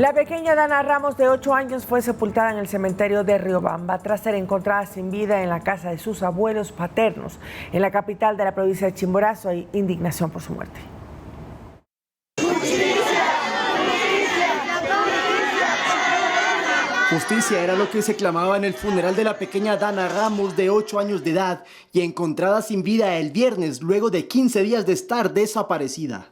La pequeña Dana Ramos, de 8 años, fue sepultada en el cementerio de Riobamba tras ser encontrada sin vida en la casa de sus abuelos paternos. En la capital de la provincia de Chimborazo hay indignación por su muerte. Justicia era lo que se clamaba en el funeral de la pequeña Dana Ramos, de 8 años de edad, y encontrada sin vida el viernes, luego de 15 días de estar desaparecida.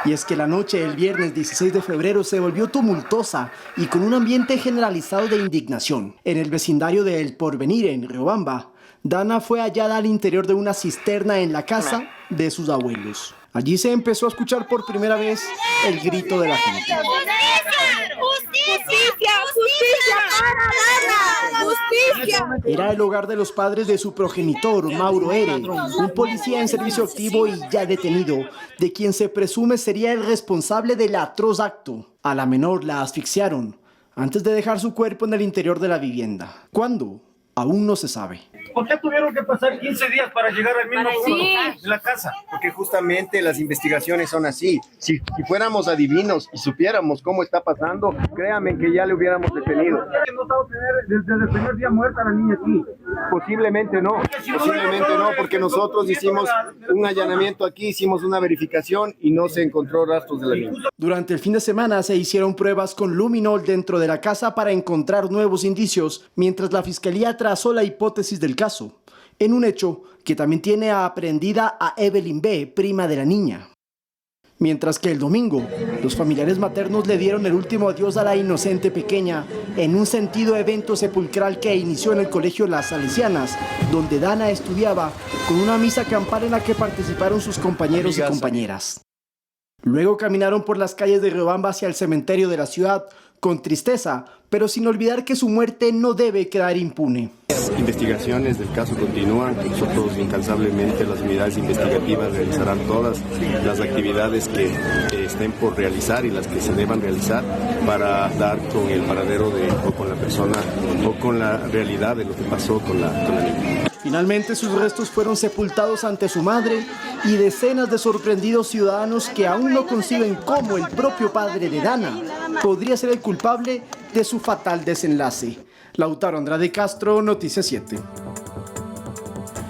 Y es que la noche del viernes 16 de febrero se volvió tumultuosa y con un ambiente generalizado de indignación. En el vecindario de El Porvenir, en Riobamba, Dana fue hallada al interior de una cisterna en la casa de sus abuelos. Allí se empezó a escuchar por primera vez el grito de la gente. ¡Justicia! ¡Justicia para Dana! ¡Justicia! Era el hogar de los padres de su progenitor, Mauro Ere, un policía en servicio activo y ya detenido, de quien se presume sería el responsable del atroz acto. A la menor la asfixiaron antes de dejar su cuerpo en el interior de la vivienda. ¿Cuándo? Aún no se sabe. ¿Por qué tuvieron que pasar 15 días para llegar al mismo punto de la casa? Porque justamente las investigaciones son así. Si fuéramos adivinos y supiéramos cómo está pasando, créanme que ya le hubiéramos detenido. ¿No estaba desde el primer día muerta la niña aquí? Posiblemente no, porque nosotros hicimos un allanamiento aquí, hicimos una verificación y no se encontró rastros de la niña. Durante el fin de semana se hicieron pruebas con luminol dentro de la casa para encontrar nuevos indicios, mientras la fiscalía trazó la hipótesis del caso, en un hecho que también tiene aprehendida a Evelyn B., prima de la niña. Mientras que el domingo, los familiares maternos le dieron el último adiós a la inocente pequeña en un sentido evento sepulcral que inició en el colegio Las Salesianas, donde Dana estudiaba, con una misa campal en la que participaron sus compañeros y compañeras. Luego caminaron por las calles de Riobamba hacia el cementerio de la ciudad, con tristeza, pero sin olvidar que su muerte no debe quedar impune. Las investigaciones del caso continúan. Nosotros incansablemente, las unidades investigativas realizarán todas las actividades que estén por realizar y las que se deban realizar para dar con el paradero o con la persona o con la realidad de lo que pasó con la niña. Finalmente sus restos fueron sepultados ante su madre y decenas de sorprendidos ciudadanos que aún no conciben cómo el propio padre de Dana podría ser el culpable de su fatal desenlace. Lautaro Andrade Castro, Noticias 7.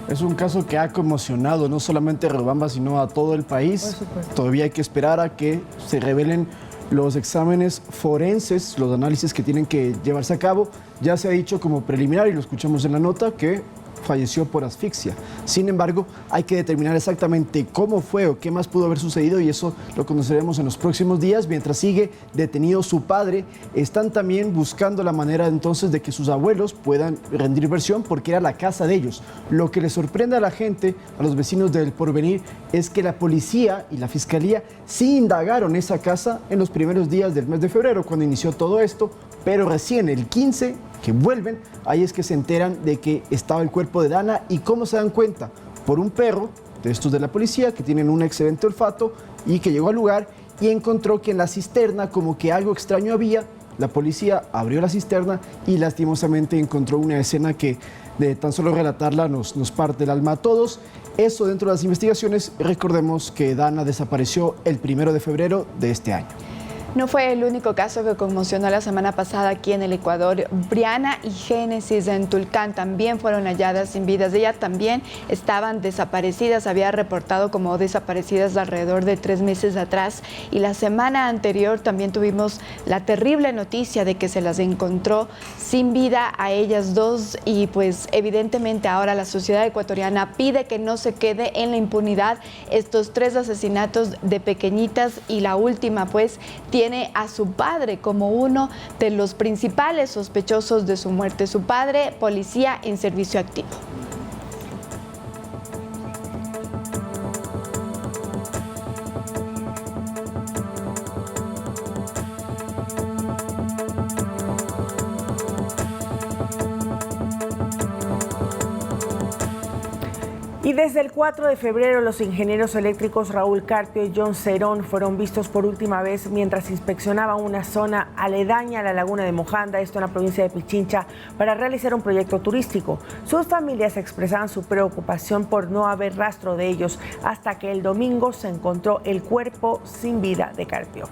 Es un caso que ha conmocionado no solamente a Riobamba, sino a todo el país. Todavía hay que esperar a que se revelen los exámenes forenses, los análisis que tienen que llevarse a cabo. Ya se ha dicho como preliminar, y lo escuchamos en la nota, que falleció por asfixia. Sin embargo, hay que determinar exactamente cómo fue o qué más pudo haber sucedido, y eso lo conoceremos en los próximos días. Mientras sigue detenido su padre, están también buscando la manera entonces de que sus abuelos puedan rendir versión, porque era la casa de ellos. Lo que le sorprende a la gente, a los vecinos del Porvenir, es que la policía y la fiscalía sí indagaron esa casa en los primeros días del mes de febrero, cuando inició todo esto, pero recién el 15 que vuelven, ahí es que se enteran de que estaba el cuerpo de Dana. ¿Y cómo se dan cuenta? Por un perro de estos de la policía que tienen un excelente olfato y que llegó al lugar y encontró que en la cisterna como que algo extraño había. La policía abrió la cisterna y lastimosamente encontró una escena que de tan solo relatarla nos parte el alma a todos. Eso dentro de las investigaciones. Recordemos que Dana desapareció el 1 de febrero de este año. No fue el único caso que conmocionó la semana pasada aquí en el Ecuador. Briana y Génesis en Tulcán también fueron halladas sin vidas. Ellas también estaban desaparecidas, había reportado como desaparecidas alrededor de 3 meses atrás. Y la semana anterior también tuvimos la terrible noticia de que se las encontró sin vida a ellas dos. Y pues evidentemente ahora la sociedad ecuatoriana pide que no se quede en la impunidad estos 3 asesinatos de pequeñitas, y la última pues tiene a su padre como uno de los principales sospechosos de su muerte. Su padre, policía en servicio activo. Y desde el 4 de febrero, los ingenieros eléctricos Raúl Carpio y John Cerón fueron vistos por última vez mientras inspeccionaban una zona aledaña a la laguna de Mojanda, esto en la provincia de Pichincha, para realizar un proyecto turístico. Sus familias expresaban su preocupación por no haber rastro de ellos hasta que el domingo se encontró el cuerpo sin vida de Carpio.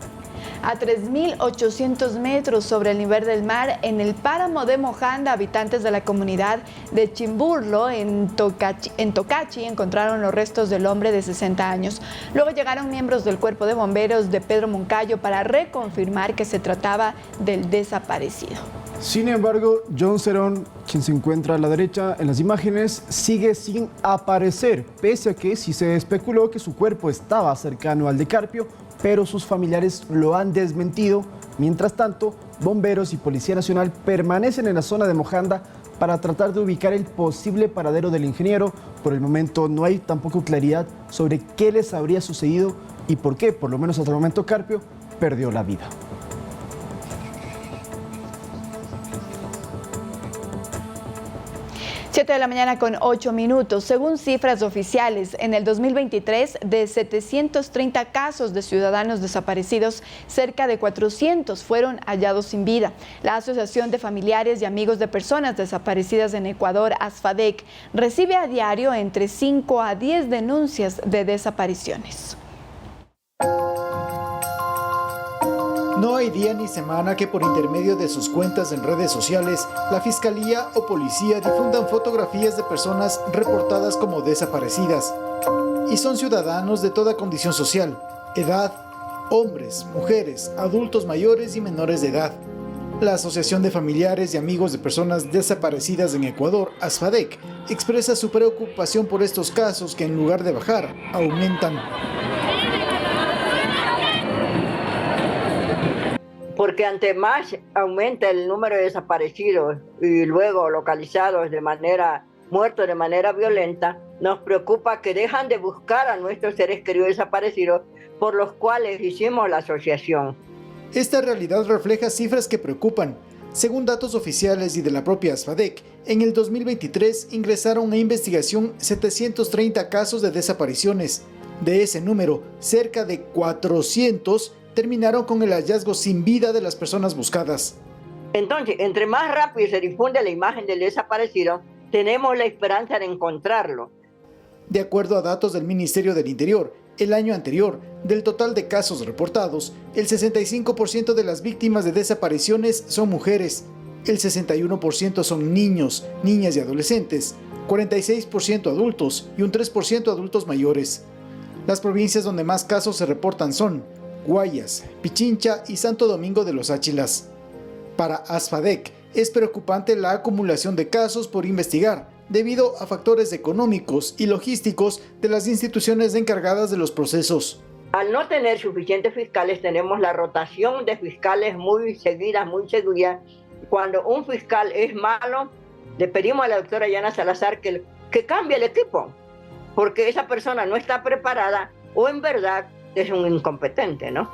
a 3.800 metros sobre el nivel del mar en el páramo de Mojanda. Habitantes de la comunidad de Chimburlo, en Tocachi, encontraron los restos del hombre de 60 años. Luego llegaron miembros del Cuerpo de Bomberos de Pedro Moncayo para reconfirmar que se trataba del desaparecido. Sin embargo, John Cerón, quien se encuentra a la derecha en las imágenes, sigue sin aparecer, pese a que sí se especuló que su cuerpo estaba cercano al de Carpio, pero sus familiares lo han desmentido. Mientras tanto, bomberos y Policía Nacional permanecen en la zona de Mojanda para tratar de ubicar el posible paradero del ingeniero. Por el momento no hay tampoco claridad sobre qué les habría sucedido y por qué, por lo menos hasta el momento, Carpio perdió la vida. 7 de la mañana con 8 minutos. Según cifras oficiales, en el 2023, de 730 casos de ciudadanos desaparecidos, cerca de 400 fueron hallados sin vida. La Asociación de Familiares y Amigos de Personas Desaparecidas en Ecuador, ASFADEC, recibe a diario entre 5 a 10 denuncias de desapariciones. No hay día ni semana que por intermedio de sus cuentas en redes sociales, la Fiscalía o Policía difundan fotografías de personas reportadas como desaparecidas. Y son ciudadanos de toda condición social, edad, hombres, mujeres, adultos mayores y menores de edad. La Asociación de Familiares y Amigos de Personas Desaparecidas en Ecuador, ASFADEC, expresa su preocupación por estos casos que en lugar de bajar, aumentan. Porque ante más aumenta el número de desaparecidos y luego localizados muertos de manera violenta, nos preocupa que dejan de buscar a nuestros seres queridos desaparecidos, por los cuales hicimos la asociación. Esta realidad refleja cifras que preocupan. Según datos oficiales y de la propia ASFADEC, en el 2023 ingresaron a investigación 730 casos de desapariciones. De ese número, cerca de 400 terminaron con el hallazgo sin vida de las personas buscadas. Entonces, entre más rápido se difunde la imagen del desaparecido, tenemos la esperanza de encontrarlo. De acuerdo a datos del Ministerio del Interior, el año anterior, del total de casos reportados, el 65% de las víctimas de desapariciones son mujeres, el 61% son niños, niñas y adolescentes, 46% adultos y un 3% adultos mayores. Las provincias donde más casos se reportan son Guayas, Pichincha y Santo Domingo de los Áchilas. Para ASFADEC es preocupante la acumulación de casos por investigar debido a factores económicos y logísticos de las instituciones encargadas de los procesos. Al no tener suficientes fiscales, tenemos la rotación de fiscales muy seguida. Cuando un fiscal es malo, le pedimos a la doctora Yana Salazar que cambie el equipo, porque esa persona no está preparada o en verdad es un incompetente, ¿no?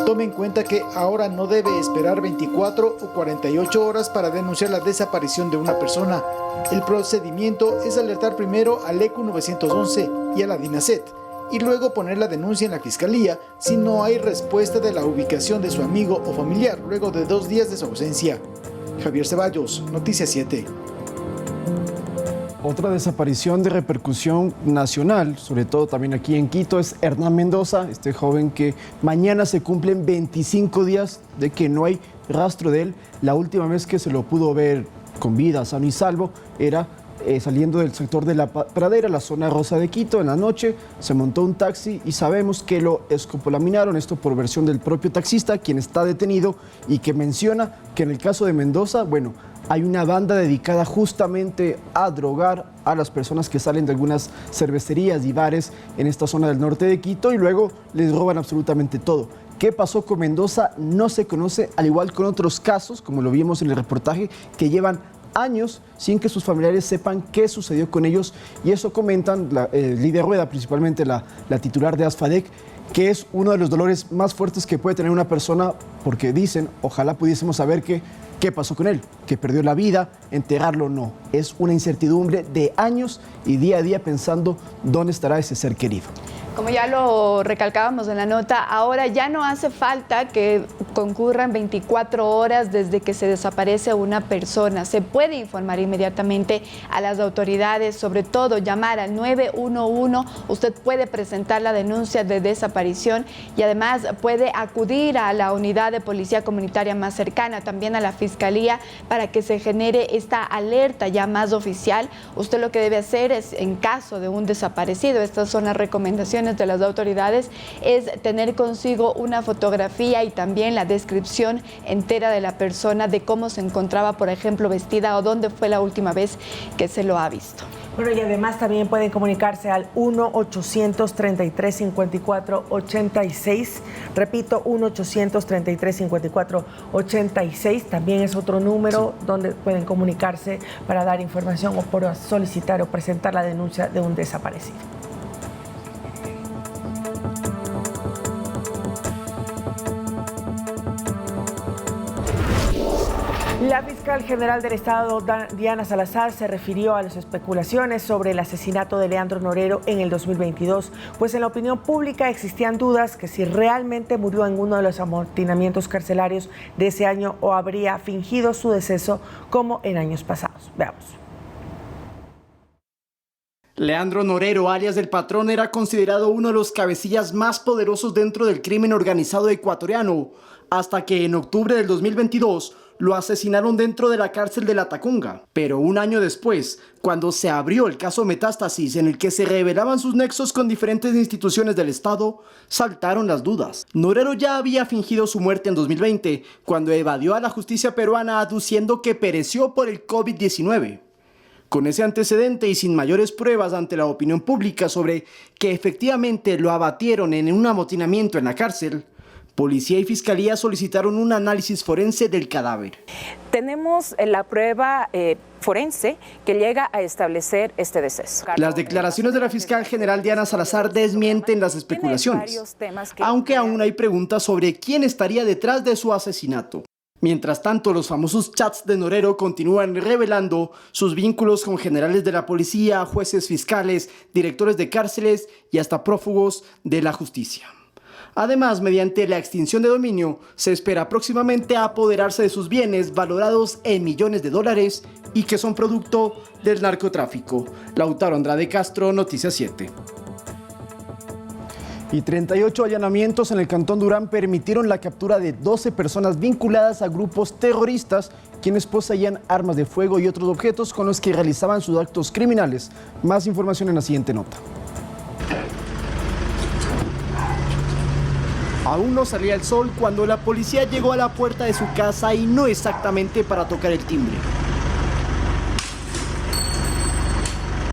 Tome en cuenta que ahora no debe esperar 24 o 48 horas para denunciar la desaparición de una persona. El procedimiento es alertar primero al ECU 911 y a la DINASET, y luego poner la denuncia en la Fiscalía si no hay respuesta de la ubicación de su amigo o familiar luego de 2 días de su ausencia. Javier Ceballos, Noticias 7. Otra desaparición de repercusión nacional, sobre todo también aquí en Quito, es Hernán Mendoza, este joven que mañana se cumplen 25 días de que no hay rastro de él. La última vez que se lo pudo ver con vida, sano y salvo, era saliendo del sector de la Pradera, la zona rosa de Quito. En la noche se montó un taxi y sabemos que lo escopolaminaron, esto por versión del propio taxista, quien está detenido y que menciona que en el caso de Mendoza, bueno, hay una banda dedicada justamente a drogar a las personas que salen de algunas cervecerías y bares en esta zona del norte de Quito y luego les roban absolutamente todo. ¿Qué pasó con Mendoza? No se conoce, al igual con otros casos, como lo vimos en el reportaje, que llevan años sin que sus familiares sepan qué sucedió con ellos, y eso comentan Lidia Rueda, principalmente la titular de ASFADEC, que es uno de los dolores más fuertes que puede tener una persona, porque dicen, ojalá pudiésemos saber qué pasó con él, que perdió la vida, enterrarlo no. Es una incertidumbre de años y día a día pensando dónde estará ese ser querido. Como ya lo recalcábamos en la nota, ahora ya no hace falta que concurran 24 horas desde que se desaparece una persona. Se puede informar inmediatamente a las autoridades, sobre todo llamar al 911. Usted puede presentar la denuncia de desaparición y además puede acudir a la unidad de policía comunitaria más cercana, también a la fiscalía, para que se genere esta alerta ya más oficial. Usted lo que debe hacer es, en caso de un desaparecido, estas son las recomendaciones de las autoridades, es tener consigo una fotografía y también la descripción entera de la persona, de cómo se encontraba, por ejemplo, vestida o dónde fue la última vez que se lo ha visto. Bueno, y además también pueden comunicarse al 1-800-33-54-86. Repito, 1-800-33-54-86. También es otro número donde pueden comunicarse para dar información o por solicitar o presentar la denuncia de un desaparecido. La fiscal general del Estado, Diana Salazar, se refirió a las especulaciones sobre el asesinato de Leandro Norero en el 2022, pues en la opinión pública existían dudas que si realmente murió en uno de los amotinamientos carcelarios de ese año o habría fingido su deceso como en años pasados. Veamos. Leandro Norero, alias El Patrón, era considerado uno de los cabecillas más poderosos dentro del crimen organizado ecuatoriano, hasta que en octubre del 2022 lo asesinaron dentro de la cárcel de La Tacunga. Pero un año después, cuando se abrió el caso Metástasis, en el que se revelaban sus nexos con diferentes instituciones del Estado, saltaron las dudas. Norero ya había fingido su muerte en 2020, cuando evadió a la justicia peruana aduciendo que pereció por el COVID-19. Con ese antecedente y sin mayores pruebas ante la opinión pública sobre que efectivamente lo abatieron en un amotinamiento en la cárcel, policía y fiscalía solicitaron un análisis forense del cadáver. Tenemos la prueba forense que llega a establecer este deceso. Las declaraciones de la fiscal general Diana Salazar desmienten las especulaciones, aunque aún hay preguntas sobre quién estaría detrás de su asesinato. Mientras tanto, los famosos chats de Norero continúan revelando sus vínculos con generales de la policía, jueces fiscales, directores de cárceles y hasta prófugos de la justicia. Además, mediante la extinción de dominio, se espera próximamente apoderarse de sus bienes valorados en millones de dólares y que son producto del narcotráfico. Lautaro Andrade Castro, Noticias 7. Y 38 allanamientos en el Cantón Durán permitieron la captura de 12 personas vinculadas a grupos terroristas, quienes poseían armas de fuego y otros objetos con los que realizaban sus actos criminales. Más información en la siguiente nota. Aún no salía el sol cuando la policía llegó a la puerta de su casa y no exactamente para tocar el timbre.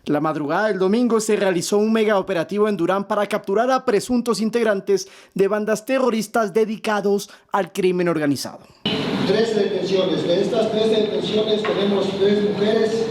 La madrugada del domingo se realizó un mega operativo en Durán para capturar a presuntos integrantes de bandas terroristas dedicados al crimen organizado. 13 detenciones. De estas 13 detenciones tenemos 3 mujeres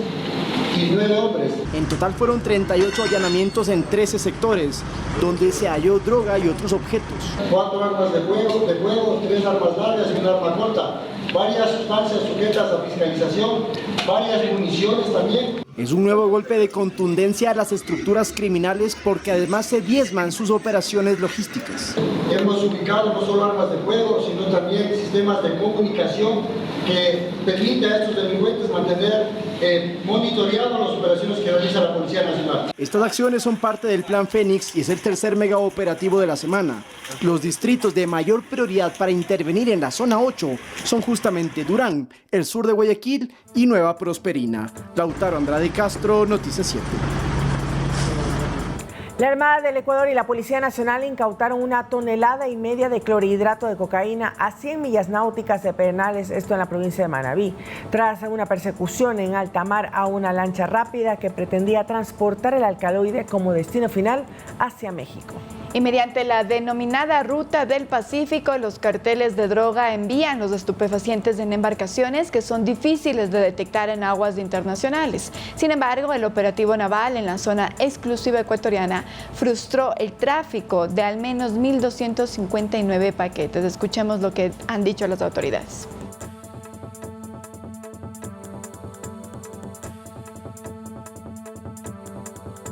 y 9 hombres. En total fueron 38 allanamientos en 13 sectores, donde se halló droga y otros objetos. 4 armas de fuego, 3 armas largas y un arma corta. Varias sustancias sujetas a fiscalización, varias municiones también. Es un nuevo golpe de contundencia a las estructuras criminales porque además se diezman sus operaciones logísticas. Hemos ubicado no solo armas de fuego, sino también sistemas de comunicación que permiten a estos delincuentes mantener monitoreadas las operaciones que realiza la Policía Nacional. Estas acciones son parte del Plan Fénix y es el tercer mega operativo de la semana. Los distritos de mayor prioridad para intervenir en la zona 8 son justamente Durán, el sur de Guayaquil y Nueva Prosperina. Lautaro Andrade Castro, Noticias 7. La Armada del Ecuador y la Policía Nacional incautaron 1,5 toneladas de clorhidrato de cocaína a 100 millas náuticas de Pedernales, esto en la provincia de Manabí, tras una persecución en alta mar a una lancha rápida que pretendía transportar el alcaloide como destino final hacia México. Y mediante la denominada Ruta del Pacífico, los carteles de droga envían los estupefacientes en embarcaciones que son difíciles de detectar en aguas internacionales. Sin embargo, el operativo naval en la zona exclusiva ecuatoriana frustró el tráfico de al menos 1.259 paquetes. Escuchemos lo que han dicho las autoridades.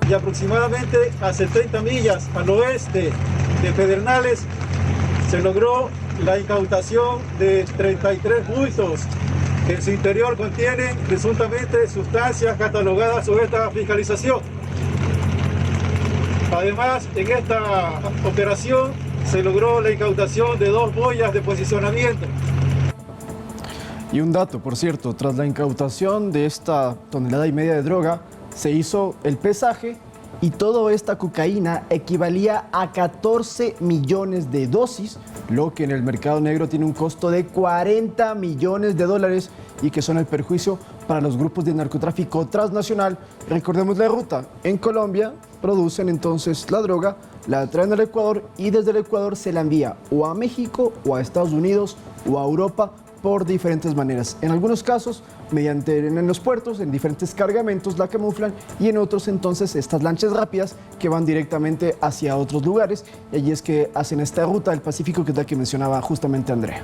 Y aproximadamente hacia 30 millas al oeste de Pedernales se logró la incautación de 33 bultos que en su interior contienen presuntamente sustancias catalogadas sujetas a fiscalización. Además, en esta operación se logró la incautación de 2 boyas de posicionamiento. Y un dato, por cierto, tras la incautación de esta 1,5 toneladas de droga, se hizo el pesaje y toda esta cocaína equivalía a 14 millones de dosis, lo que en el mercado negro tiene un costo de 40 millones de dólares y que son el perjuicio para los grupos de narcotráfico transnacional. Recordemos la ruta. En Colombia producen entonces la droga, la traen al Ecuador y desde el Ecuador se la envía o a México o a Estados Unidos o a Europa por diferentes maneras. En algunos casos, en los puertos, en diferentes cargamentos la camuflan y en otros entonces estas lanchas rápidas que van directamente hacia otros lugares y allí es que hacen esta ruta del Pacífico que es la que mencionaba justamente Andrea.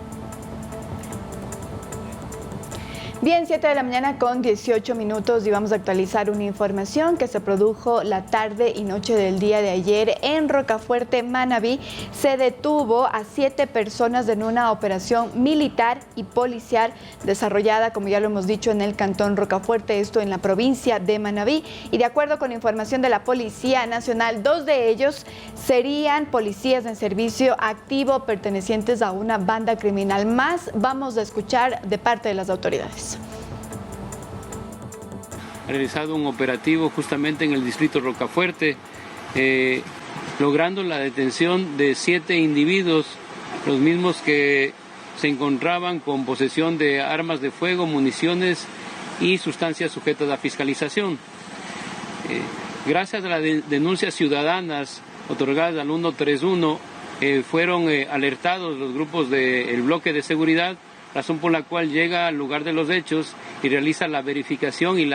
Bien, 7 de la mañana con 18 minutos y vamos a actualizar una información que se produjo la tarde y noche del día de ayer en Rocafuerte, Manabí. Se detuvo a 7 personas en una operación militar y policial desarrollada, como ya lo hemos dicho, en el cantón Rocafuerte, esto en la provincia de Manabí. Y de acuerdo con información de la Policía Nacional, 2 de ellos serían policías en servicio activo pertenecientes a una banda criminal. Más vamos a escuchar de parte de las autoridades. Realizado un operativo justamente en el distrito Rocafuerte, logrando la detención de 7 individuos, los mismos que se encontraban con posesión de armas de fuego, municiones y sustancias sujetas a fiscalización. Gracias a las denuncias ciudadanas otorgadas al 131, fueron alertados los grupos del bloque de seguridad, razón por la cual llega al lugar de los hechos y realiza la verificación y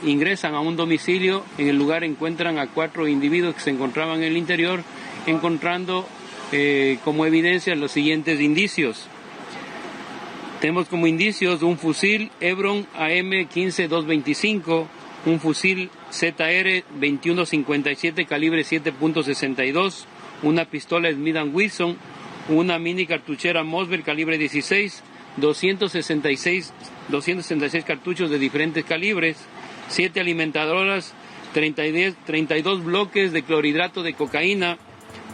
ingresan a un domicilio. En el lugar encuentran a 4 individuos que se encontraban en el interior, encontrando como evidencia los siguientes indicios. Tenemos como indicios un fusil Hebron AM-15-225, un fusil ZR 2157 calibre 7.62, una pistola Smith & Wesson, una mini cartuchera Mossberg calibre 16, 266 cartuchos de diferentes calibres, 7 alimentadoras, 32 bloques de clorhidrato de cocaína,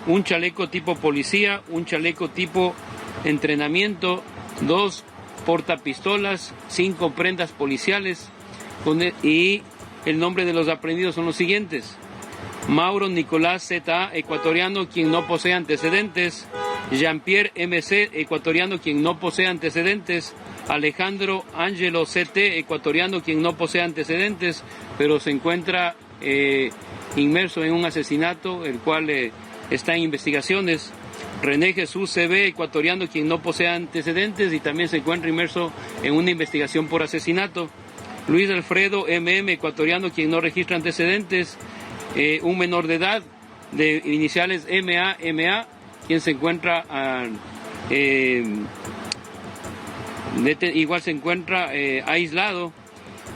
un chaleco tipo policía, un chaleco tipo entrenamiento, 2 portapistolas, 5 prendas policiales y el nombre de los aprehendidos son los siguientes: Mauro Nicolás Z.A., ecuatoriano, quien no posee antecedentes; Jean-Pierre MC, ecuatoriano, quien no posee antecedentes; Alejandro Ángelo CT, ecuatoriano, quien no posee antecedentes, pero se encuentra inmerso en un asesinato, el cual está en investigaciones; René Jesús CB, ecuatoriano, quien no posee antecedentes y también se encuentra inmerso en una investigación por asesinato; Luis Alfredo MM, ecuatoriano, quien no registra antecedentes; un menor de edad de iniciales MA, quien se encuentra igual se encuentra aislado;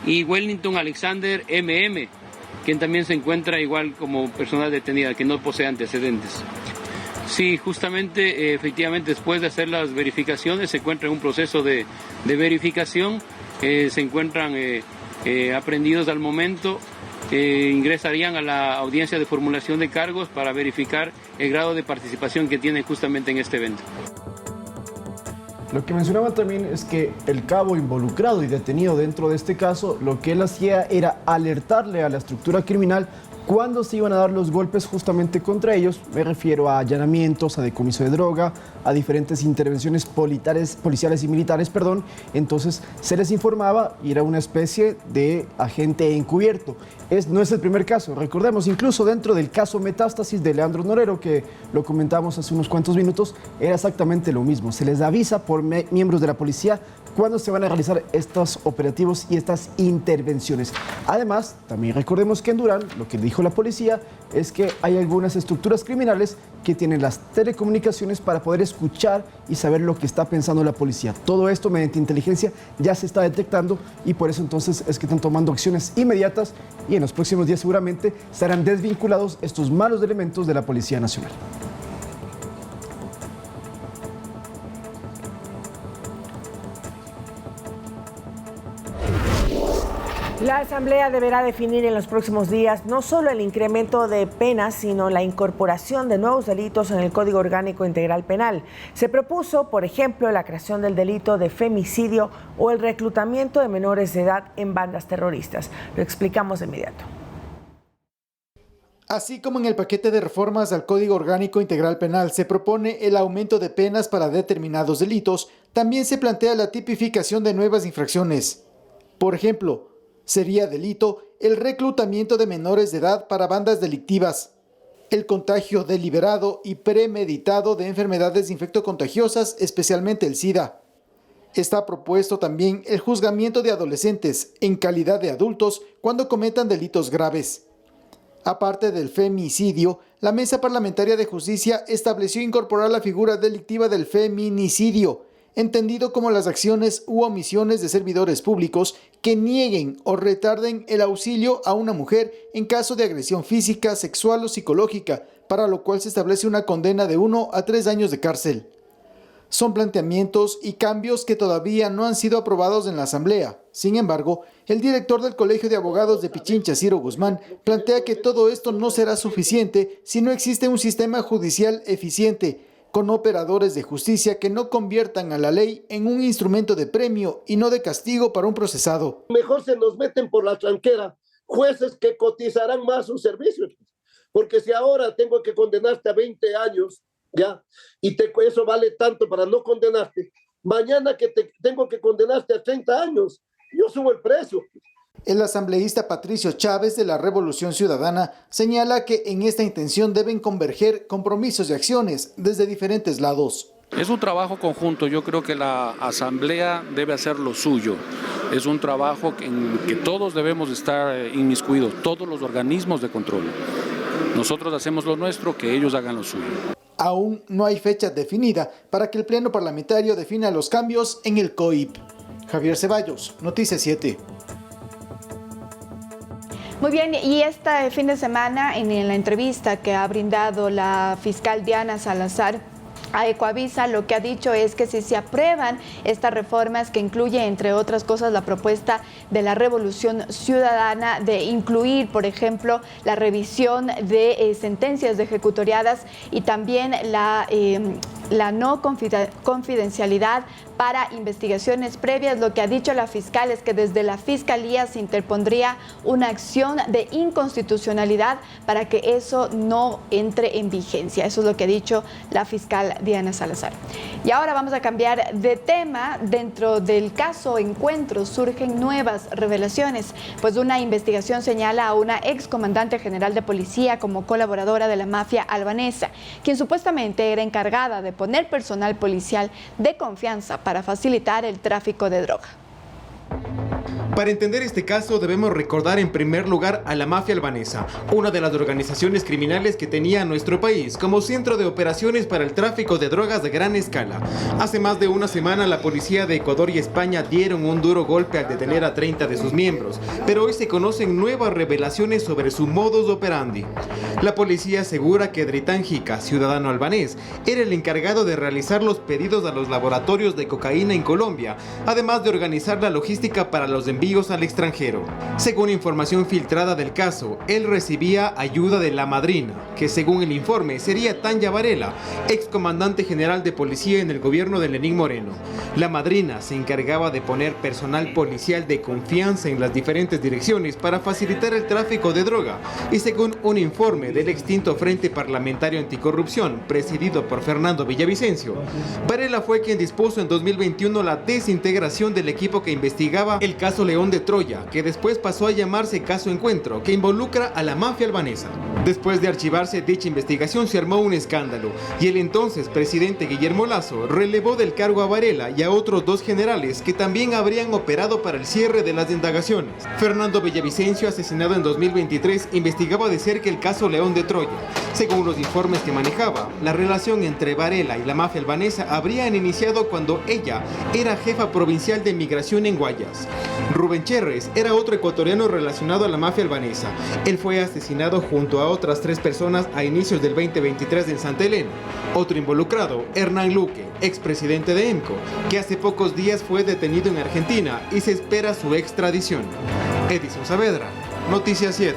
y Wellington Alexander MM, quien también se encuentra igual como persona detenida, que no posee antecedentes. Sí, justamente, efectivamente, después de hacer las verificaciones, se encuentra en un proceso de verificación, se encuentran aprehendidos al momento, ingresarían a la audiencia de formulación de cargos para verificar el grado de participación que tienen justamente en este evento. Lo que mencionaba también es que el cabo involucrado y detenido dentro de este caso, lo que él hacía era alertarle a la estructura criminal cuando se iban a dar los golpes justamente contra ellos. Me refiero a allanamientos, a decomiso de droga, a diferentes intervenciones policiales y militares, Entonces se les informaba y era una especie de agente encubierto. No es el primer caso, recordemos, incluso dentro del caso Metástasis de Leandro Norero, que lo comentamos hace unos cuantos minutos, era exactamente lo mismo. Se les avisa por miembros de la policía cuándo se van a realizar estos operativos y estas intervenciones. Además, también recordemos que en Durán, lo que dijo la policía es que hay algunas estructuras criminales que tienen las telecomunicaciones para poder escuchar y saber lo que está pensando la policía. Todo esto mediante inteligencia ya se está detectando y por eso entonces es que están tomando acciones inmediatas y en los próximos días seguramente serán desvinculados estos malos elementos de la Policía Nacional. La Asamblea deberá definir en los próximos días no solo el incremento de penas, sino la incorporación de nuevos delitos en el Código Orgánico Integral Penal. Se propuso, por ejemplo, la creación del delito de femicidio o el reclutamiento de menores de edad en bandas terroristas. Lo explicamos de inmediato. Así como en el paquete de reformas al Código Orgánico Integral Penal se propone el aumento de penas para determinados delitos, también se plantea la tipificación de nuevas infracciones. Por ejemplo, sería delito el reclutamiento de menores de edad para bandas delictivas, el contagio deliberado y premeditado de enfermedades infectocontagiosas, especialmente el SIDA. Está propuesto también el juzgamiento de adolescentes en calidad de adultos cuando cometan delitos graves. Aparte del femicidio, la Mesa Parlamentaria de Justicia estableció incorporar la figura delictiva del feminicidio, entendido como las acciones u omisiones de servidores públicos que nieguen o retarden el auxilio a una mujer en caso de agresión física, sexual o psicológica, para lo cual se establece una condena de 1 a 3 años de cárcel. Son planteamientos y cambios que todavía no han sido aprobados en la Asamblea. Sin embargo, el director del Colegio de Abogados de Pichincha, Ciro Guzmán, plantea que todo esto no será suficiente si no existe un sistema judicial eficiente, con operadores de justicia que no conviertan a la ley en un instrumento de premio y no de castigo para un procesado. Mejor se nos meten por la tranquera jueces que cotizarán más sus servicios, porque si ahora tengo que condenarte a 20 años, ya, y eso vale tanto para no condenarte, mañana que tengo que condenarte a 30 años, yo subo el precio. El asambleísta Patricio Chávez de la Revolución Ciudadana señala que en esta intención deben converger compromisos y acciones desde diferentes lados. Es un trabajo conjunto, yo creo que la Asamblea debe hacer lo suyo. Es un trabajo en que todos debemos estar inmiscuidos, todos los organismos de control. Nosotros hacemos lo nuestro, que ellos hagan lo suyo. Aún no hay fecha definida para que el Pleno Parlamentario defina los cambios en el COIP. Javier Ceballos, Noticias 7. Muy bien, y este fin de semana, en la entrevista que ha brindado la fiscal Diana Salazar a Ecoavisa, lo que ha dicho es que si se aprueban estas reformas, que incluye, entre otras cosas, la propuesta de la Revolución Ciudadana de incluir, por ejemplo, la revisión de sentencias de ejecutoriadas y también la no confidencialidad para investigaciones previas, lo que ha dicho la fiscal es que desde la Fiscalía se interpondría una acción de inconstitucionalidad para que eso no entre en vigencia. Eso es lo que ha dicho la fiscal Diana Salazar. Y ahora vamos a cambiar de tema. Dentro del caso Encuentros surgen nuevas revelaciones, pues una investigación señala a una excomandante general de policía como colaboradora de la mafia albanesa, quien supuestamente era encargada de poner personal policial de confianza para facilitar el tráfico de droga. Para entender este caso debemos recordar en primer lugar a la mafia albanesa, una de las organizaciones criminales que tenía nuestro país como centro de operaciones para el tráfico de drogas de gran escala. Hace más de una semana la policía de Ecuador y España dieron un duro golpe al detener a 30 de sus miembros, pero hoy se conocen nuevas revelaciones sobre su modus operandi. La policía asegura que Dritan Jica, ciudadano albanés, era el encargado de realizar los pedidos a los laboratorios de cocaína en Colombia, además de organizar la logística para los envíos al extranjero. Según información filtrada del caso, él recibía ayuda de la madrina, que según el informe sería Tanya Varela, excomandante general de policía en el gobierno de Lenín Moreno. La madrina se encargaba de poner personal policial de confianza en las diferentes direcciones para facilitar el tráfico de droga, y según un informe del extinto Frente Parlamentario Anticorrupción, presidido por Fernando Villavicencio, Varela fue quien dispuso en 2021 la desintegración del equipo que investigaba el caso León de Troya, que después pasó a llamarse Caso Encuentro, que involucra a la mafia albanesa. Después de archivarse dicha investigación se armó un escándalo, y el entonces presidente Guillermo Lasso relevó del cargo a Varela y a otros 2 generales que también habrían operado para el cierre de las indagaciones. Fernando Villavicencio, asesinado en 2023, investigaba de cerca el caso León de Troya. Según los informes que manejaba, la relación entre Varela y la mafia albanesa habrían iniciado cuando ella era jefa provincial de migración en Guayas. Rubén Cherres era otro ecuatoriano relacionado a la mafia albanesa. Él fue asesinado junto a otras 3 personas a inicios del 2023 en Santa Elena. Otro involucrado, Hernán Luque, expresidente de EMCO, que hace pocos días fue detenido en Argentina y se espera su extradición. Edison Saavedra, Noticias 7.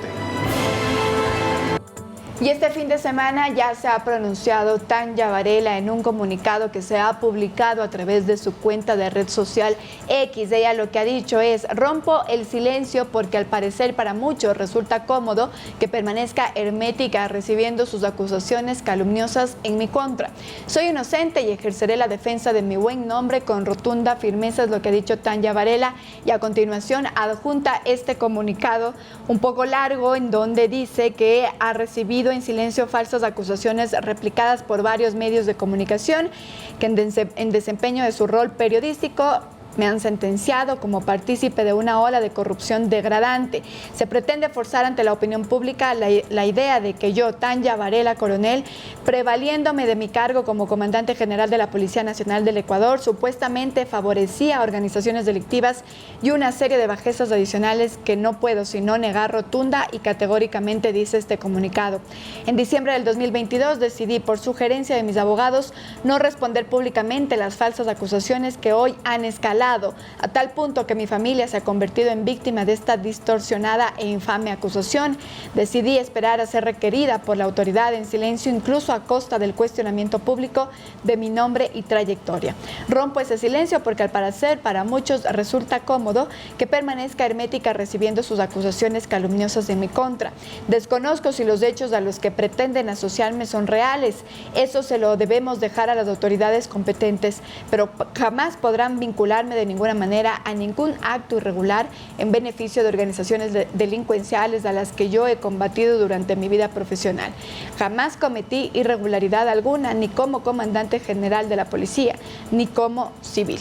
Y este fin de semana ya se ha pronunciado Tanya Varela en un comunicado que se ha publicado a través de su cuenta de red social X. Ella lo que ha dicho es: rompo el silencio porque al parecer para muchos resulta cómodo que permanezca hermética recibiendo sus acusaciones calumniosas en mi contra. Soy inocente y ejerceré la defensa de mi buen nombre con rotunda firmeza, es lo que ha dicho Tanya Varela, y a continuación adjunta este comunicado un poco largo en donde dice que ha recibido en silencio falsas acusaciones replicadas por varios medios de comunicación que en desempeño de su rol periodístico me han sentenciado como partícipe de una ola de corrupción degradante. Se pretende forzar ante la opinión pública la idea de que yo, Tanya Varela Coronel, prevaliéndome de mi cargo como comandante general de la Policía Nacional del Ecuador, supuestamente favorecía a organizaciones delictivas y una serie de bajezas adicionales que no puedo sino negar rotunda y categóricamente, dice este comunicado. En diciembre del 2022 decidí, por sugerencia de mis abogados, no responder públicamente las falsas acusaciones que hoy han escalado a tal punto que mi familia se ha convertido en víctima de esta distorsionada e infame acusación. Decidí esperar a ser requerida por la autoridad en silencio, incluso a costa del cuestionamiento público de mi nombre y trayectoria. Rompo ese silencio porque al parecer para muchos resulta cómodo que permanezca hermética recibiendo sus acusaciones calumniosas en mi contra. Desconozco si los hechos a los que pretenden asociarme son reales. Eso se lo debemos dejar a las autoridades competentes, pero jamás podrán vincularme de ninguna manera a ningún acto irregular en beneficio de organizaciones delincuenciales a las que yo he combatido durante mi vida profesional. Jamás cometí irregularidad alguna, ni como comandante general de la policía, ni como civil.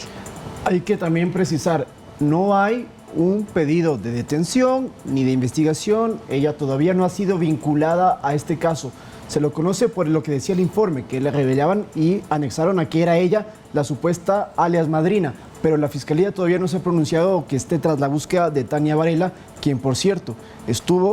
Hay que también precisar, no hay un pedido de detención ni de investigación. Ella todavía no ha sido vinculada a este caso. Se lo conoce por lo que decía el informe, que le revelaban y anexaron a que era ella la supuesta alias madrina. Pero la Fiscalía todavía no se ha pronunciado que esté tras la búsqueda de Tanya Varela, quien, por cierto,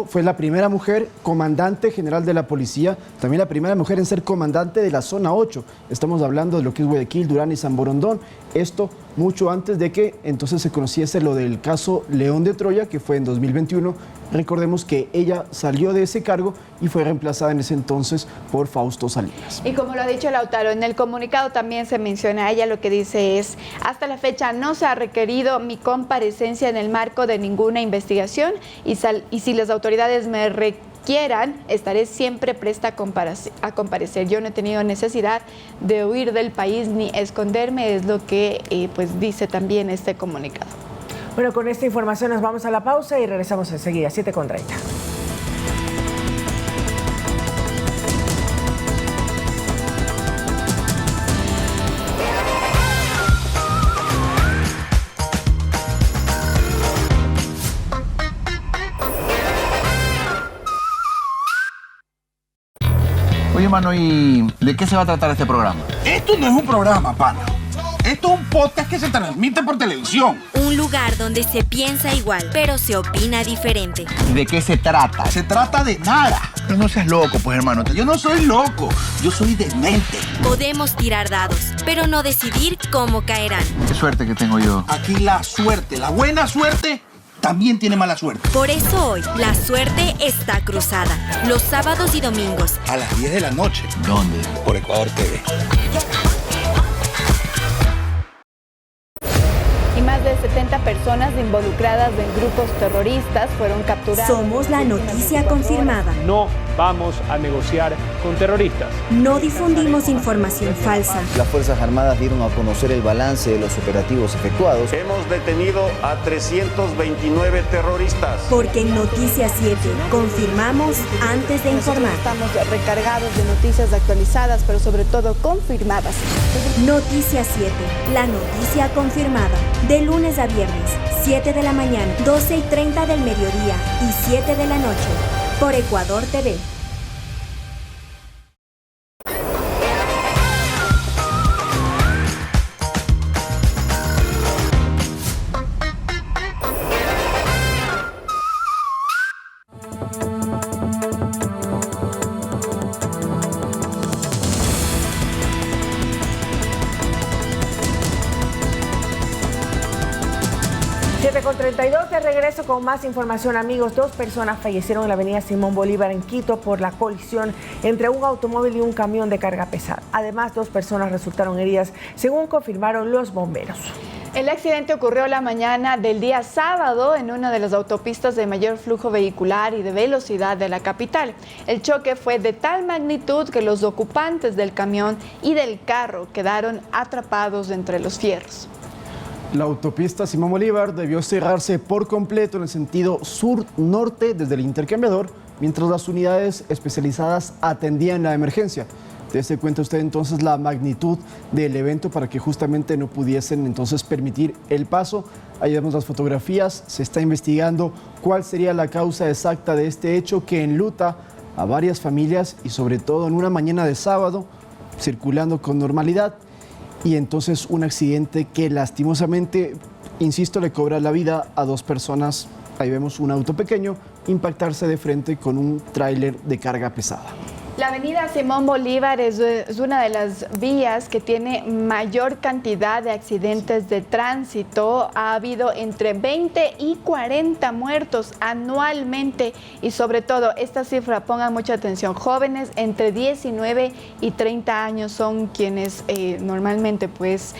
fue la primera mujer comandante general de la policía, también la primera mujer en ser comandante de la zona 8. Estamos hablando de lo que es Guayaquil, Durán y San Borondón. Esto mucho antes de que entonces se conociese lo del caso León de Troya, que fue en 2021. Recordemos que ella salió de ese cargo y fue reemplazada en ese entonces por Fausto Salinas. Y como lo ha dicho Lautaro, en el comunicado también se menciona, ella lo que dice es: hasta la fecha no se ha requerido mi comparecencia en el marco de ninguna investigación y si las autoridades me requieran, estaré siempre presta a comparecer. Yo no he tenido necesidad de huir del país ni esconderme, es lo que pues dice también este comunicado. Bueno, con esta información nos vamos a la pausa y regresamos enseguida, 7:30. Oye, mano, ¿y de qué se va a tratar este programa? Esto no es un programa, pana. Esto es un podcast que se transmite por televisión. Un lugar donde se piensa igual, pero se opina diferente. ¿Y de qué se trata? Se trata de nada. Pero no seas loco, pues, hermano. Yo no soy loco, yo soy demente. Podemos tirar dados, pero no decidir cómo caerán. Qué suerte que tengo yo. Aquí la suerte, la buena suerte, también tiene mala suerte. Por eso hoy, la suerte está cruzada. Los sábados y domingos. A las 10 de la noche. ¿Dónde? Por Ecuador TV. Y más de 70 personas involucradas en grupos terroristas fueron capturadas. Somos la noticia confirmada. No vamos a negociar con terroristas. No difundimos información falsa. Las Fuerzas Armadas dieron a conocer el balance de los operativos efectuados. Hemos detenido a 329 terroristas. Porque en Noticias 7 confirmamos antes de informar. Estamos recargados de noticias actualizadas, pero sobre todo confirmadas. Noticias 7, la noticia confirmada. De lunes a viernes, 7 de la mañana, 12:30 del mediodía y 7 de la noche. Por Ecuador TV. Con 32 de regreso con más información, amigos. 2 personas fallecieron en la avenida Simón Bolívar en Quito por la colisión entre un automóvil y un camión de carga pesada. Además, 2 personas resultaron heridas, según confirmaron los bomberos. El accidente ocurrió la mañana del día sábado en una de las autopistas de mayor flujo vehicular y de velocidad de la capital. El choque fue de tal magnitud que los ocupantes del camión y del carro quedaron atrapados entre los fierros. La autopista Simón Bolívar debió cerrarse por completo en el sentido sur-norte desde el intercambiador, mientras las unidades especializadas atendían la emergencia. Dese cuenta usted entonces la magnitud del evento para que justamente no pudiesen entonces permitir el paso. Ahí vemos las fotografías, se está investigando cuál sería la causa exacta de este hecho que enluta a varias familias y sobre todo en una mañana de sábado circulando con normalidad y entonces un accidente que lastimosamente, insisto, le cobra la vida a 2 personas. Ahí vemos un auto pequeño impactarse de frente con un tráiler de carga pesada. La avenida Simón Bolívar es una de las vías que tiene mayor cantidad de accidentes de tránsito. Ha habido entre 20 y 40 muertos anualmente y sobre todo, esta cifra, pongan mucha atención, jóvenes entre 19 y 30 años son quienes normalmente pues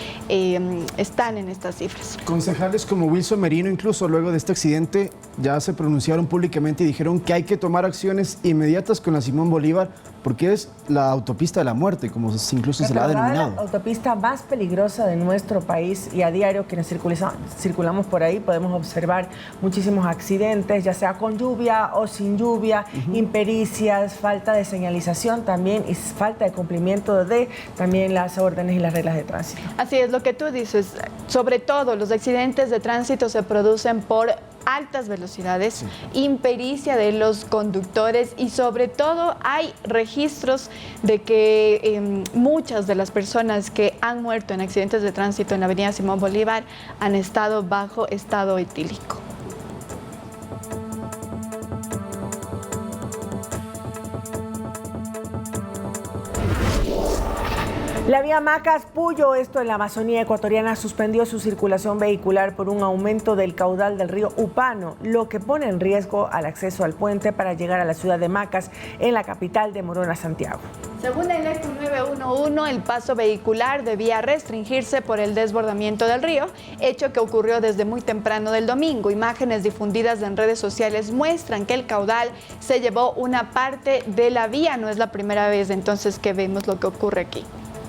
están en estas cifras. Concejales como Wilson Merino, incluso luego de este accidente, ya se pronunciaron públicamente y dijeron que hay que tomar acciones inmediatas con la Simón Bolívar porque es la autopista de la muerte, como incluso se la ha denominado. La autopista más peligrosa de nuestro país y a diario quienes circulamos por ahí podemos observar muchísimos accidentes, ya sea con lluvia o sin lluvia, impericias, falta de señalización también y falta de cumplimiento de también las órdenes y las reglas de tránsito. Así es lo que tú dices, sobre todo los accidentes de tránsito se producen por altas velocidades, impericia de los conductores y sobre todo hay registros de que muchas de las personas que han muerto en accidentes de tránsito en la avenida Simón Bolívar han estado bajo estado etílico. La vía Macas-Puyo, esto en la Amazonía ecuatoriana, suspendió su circulación vehicular por un aumento del caudal del río Upano, lo que pone en riesgo al acceso al puente para llegar a la ciudad de Macas, en la capital de Morona, Santiago. Según el ECU 911, el paso vehicular debía restringirse por el desbordamiento del río, hecho que ocurrió desde muy temprano del domingo. Imágenes difundidas en redes sociales muestran que el caudal se llevó una parte de la vía. No es la primera vez entonces que vemos lo que ocurre aquí.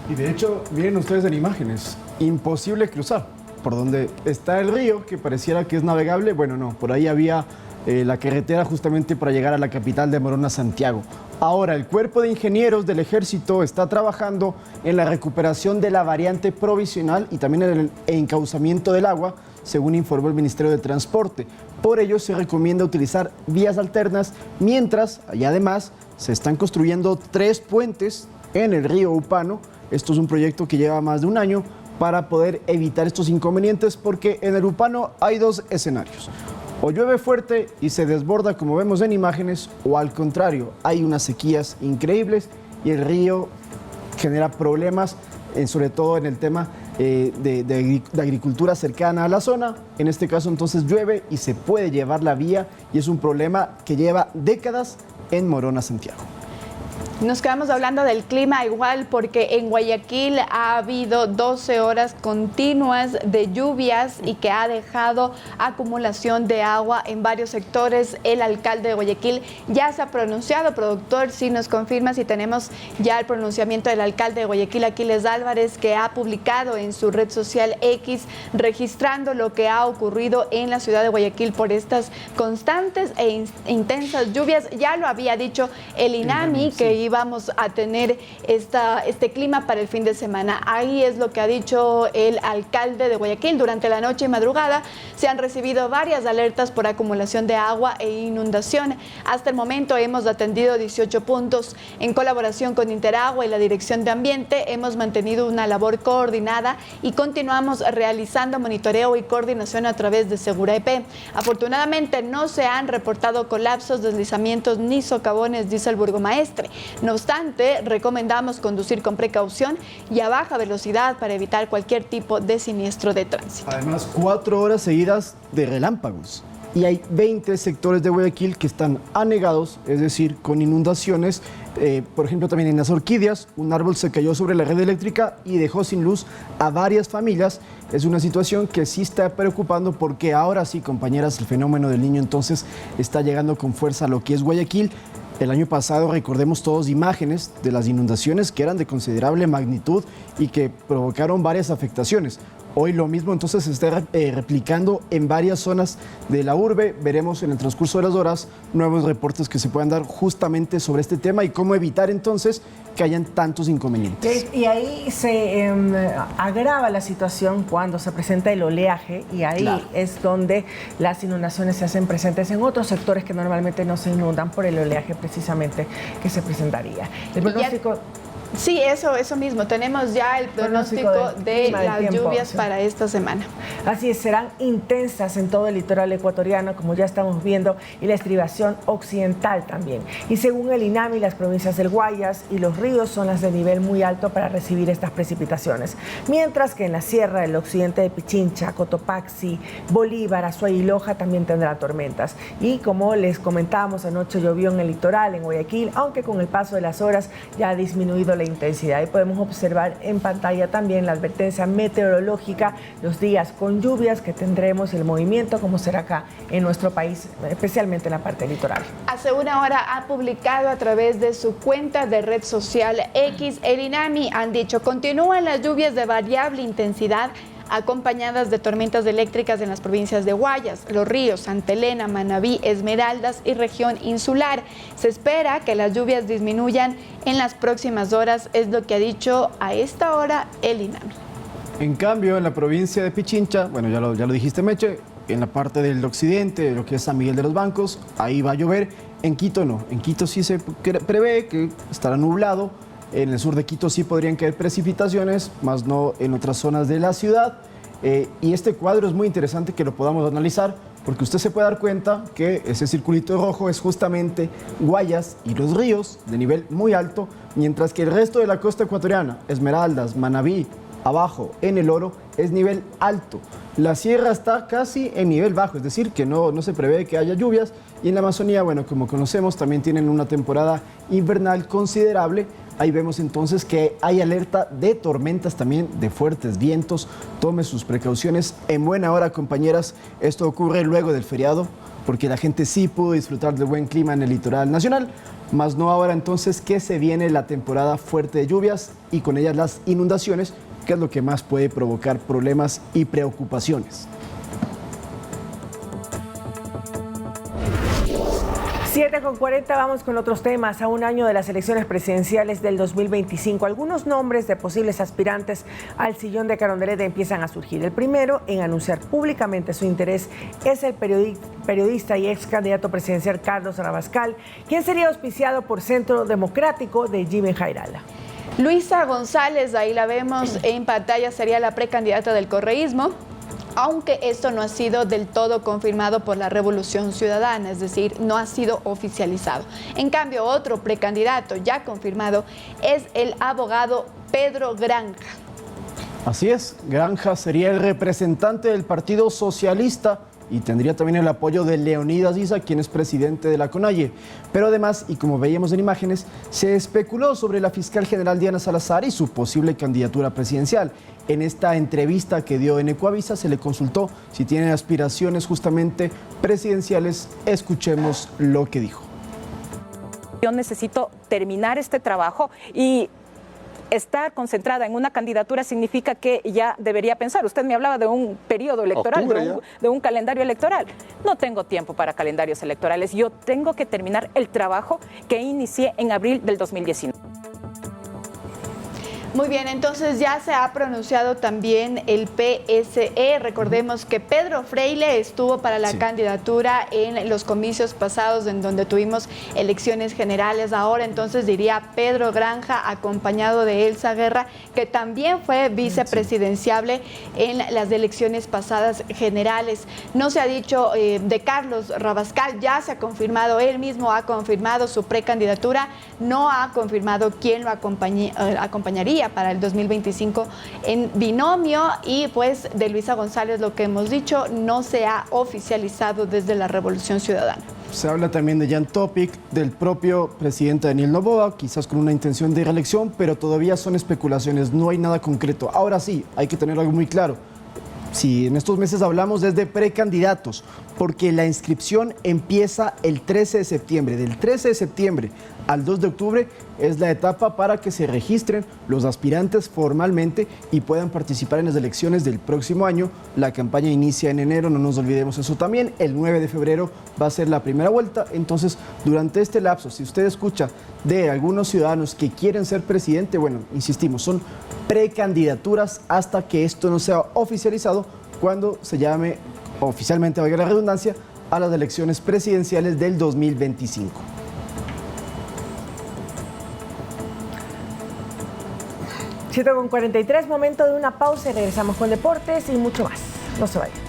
Y de hecho, miren ustedes en imágenes, imposible cruzar. Por donde está el río, que pareciera que es navegable, bueno, no, por ahí había la carretera justamente para llegar a la capital de Morona, Santiago. Ahora, el Cuerpo de Ingenieros del Ejército está trabajando en la recuperación de la variante provisional y también en el encauzamiento del agua, según informó el Ministerio de Transporte. Por ello, se recomienda utilizar vías alternas, mientras, y además, se están construyendo 3 puentes en el río Upano. Esto es un proyecto que lleva más de un año para poder evitar estos inconvenientes porque en el Upano hay 2 escenarios. O llueve fuerte y se desborda como vemos en imágenes o al contrario, hay unas sequías increíbles y el río genera problemas, sobre todo en el tema de agricultura cercana a la zona. En este caso entonces llueve y se puede llevar la vía y es un problema que lleva décadas en Morona, Santiago. Nos quedamos hablando del clima igual porque en Guayaquil ha habido 12 horas continuas de lluvias y que ha dejado acumulación de agua en varios sectores. El alcalde de Guayaquil ya se ha pronunciado. Productor, si nos confirma si tenemos ya el pronunciamiento del alcalde de Guayaquil, Aquiles Álvarez, que ha publicado en su red social X registrando lo que ha ocurrido en la ciudad de Guayaquil por estas constantes e intensas lluvias. Ya lo había dicho el INAMI que íbamos a tener este clima para el fin de semana. Ahí es lo que ha dicho el alcalde de Guayaquil. Durante la noche y madrugada se han recibido varias alertas por acumulación de agua e inundación. Hasta el momento hemos atendido 18 puntos. En colaboración con Interagua y la Dirección de Ambiente hemos mantenido una labor coordinada y continuamos realizando monitoreo y coordinación a través de Segura EP. Afortunadamente no se han reportado colapsos, deslizamientos ni socavones, dice el burgomaestre. No obstante, recomendamos conducir con precaución y a baja velocidad para evitar cualquier tipo de siniestro de tránsito. Además, 4 horas seguidas de relámpagos. y hay 20 sectores de Guayaquil que están anegados, es decir, con inundaciones. Por ejemplo, también en Las Orquídeas, un árbol se cayó sobre la red eléctrica y dejó sin luz a varias familias. Es una situación que sí está preocupando porque ahora sí, compañeras, el fenómeno del Niño entonces está llegando con fuerza a lo que es Guayaquil. El año pasado, recordemos todos imágenes de las inundaciones que eran de considerable magnitud y que provocaron varias afectaciones. Hoy lo mismo entonces se está replicando en varias zonas de la urbe. Veremos en el transcurso de las horas nuevos reportes que se puedan dar justamente sobre este tema y cómo evitar entonces que hayan tantos inconvenientes. Y ahí se agrava la situación cuando se presenta el oleaje y ahí claro, es donde las inundaciones se hacen presentes en otros sectores que normalmente no se inundan por el oleaje precisamente que se presentaría. El pronóstico... Sí, eso mismo. Tenemos ya el pronóstico de las lluvias para esta semana. Así es, serán intensas en todo el litoral ecuatoriano, como ya estamos viendo, y la estribación occidental también. Y según el INAMI, las provincias del Guayas y los ríos son las de nivel muy alto para recibir estas precipitaciones. Mientras que en la sierra del occidente de Pichincha, Cotopaxi, Bolívar, Azuay y Loja también tendrán tormentas. Y como les comentábamos, anoche llovió en el litoral, en Guayaquil, aunque con el paso de las horas ya ha disminuido la intensidad. Y podemos observar en pantalla también la advertencia meteorológica, los días con lluvias que tendremos, el movimiento como será acá en nuestro país, especialmente en la parte litoral. Hace una hora ha publicado a través de su cuenta de red social X, el INAMI han dicho, continúan las lluvias de variable intensidad acompañadas de tormentas eléctricas en las provincias de Guayas, Los Ríos, Santa Elena, Manabí, Esmeraldas y región insular. Se espera que las lluvias disminuyan en las próximas horas, es lo que ha dicho a esta hora el INAMI. En cambio, en la provincia de Pichincha, bueno, ya lo dijiste, Meche, en la parte del occidente, lo que es San Miguel de los Bancos, ahí va a llover. En Quito no, en Quito sí se prevé que estará nublado. En el sur de Quito sí podrían caer precipitaciones, más no en otras zonas de la ciudad. Y este cuadro es muy interesante que lo podamos analizar, porque usted se puede dar cuenta que ese circulito rojo es justamente Guayas y Los Ríos, de nivel muy alto, mientras que el resto de la costa ecuatoriana, Esmeraldas, Manabí, abajo en el Oro, es nivel alto. La sierra está casi en nivel bajo, es decir, que no se prevé que haya lluvias. Y en la Amazonía, bueno, como conocemos, también tienen una temporada invernal considerable. Ahí vemos entonces que hay alerta de tormentas también, de fuertes vientos. Tome sus precauciones en buena hora, compañeras. Esto ocurre luego del feriado, porque la gente sí pudo disfrutar del buen clima en el litoral nacional, más no ahora entonces que se viene la temporada fuerte de lluvias y con ellas las inundaciones, que es lo que más puede provocar problemas y preocupaciones. 7:40, vamos con otros temas. A un año de las elecciones presidenciales del 2025, algunos nombres de posibles aspirantes al sillón de Carondelet empiezan a surgir. El primero en anunciar públicamente su interés es el periodista y ex candidato presidencial Carlos Rabascal, quien sería auspiciado por Centro Democrático de Jimmy Jairala. Luisa González, ahí la vemos en pantalla, sería la precandidata del correísmo, aunque esto no ha sido del todo confirmado por la Revolución Ciudadana, es decir, no ha sido oficializado. En cambio, otro precandidato ya confirmado es el abogado Pedro Granja. Así es, Granja sería el representante del Partido Socialista y tendría también el apoyo de Leonidas Issa, quien es presidente de la CONAIE. Pero además, y como veíamos en imágenes, se especuló sobre la fiscal general Diana Salazar y su posible candidatura presidencial. En esta entrevista que dio en Ecuavisa se le consultó si tiene aspiraciones justamente presidenciales. Escuchemos lo que dijo. Yo necesito terminar este trabajo y estar concentrada en una candidatura significa que ya debería pensar. Usted me hablaba de un periodo electoral, de un calendario electoral. No tengo tiempo para calendarios electorales. Yo tengo que terminar el trabajo que inicié en abril del 2019. Muy bien, entonces ya se ha pronunciado también el PSE. Recordemos que Pedro Freile estuvo para la candidatura en los comicios pasados en donde tuvimos elecciones generales. Ahora entonces diría Pedro Granja acompañado de Elsa Guerra, que también fue vicepresidenciable en las elecciones pasadas generales. No se ha dicho de Carlos Rabascal, ya se ha confirmado, él mismo ha confirmado su precandidatura, no ha confirmado quién lo acompañaría sería para el 2025 en binomio, y pues de Luisa González lo que hemos dicho no se ha oficializado desde la Revolución Ciudadana. Se habla también de Jan Topic, del propio presidente Daniel Noboa, quizás con una intención de reelección, pero todavía son especulaciones, no hay nada concreto. Ahora sí, hay que tener algo muy claro. Si en estos meses hablamos desde precandidatos, porque la inscripción empieza el 13 de septiembre. Del 13 de septiembre al 2 de octubre es la etapa para que se registren los aspirantes formalmente y puedan participar en las elecciones del próximo año. La campaña inicia en enero, no nos olvidemos eso también. El 9 de febrero va a ser la primera vuelta. Entonces, durante este lapso, si usted escucha de algunos ciudadanos que quieren ser presidente, bueno, insistimos, son precandidaturas hasta que esto no sea oficializado, cuando se llame oficialmente, valga la redundancia, a las elecciones presidenciales del 2025. Con 43, momento de una pausa y regresamos con deportes y mucho más. No se vayan.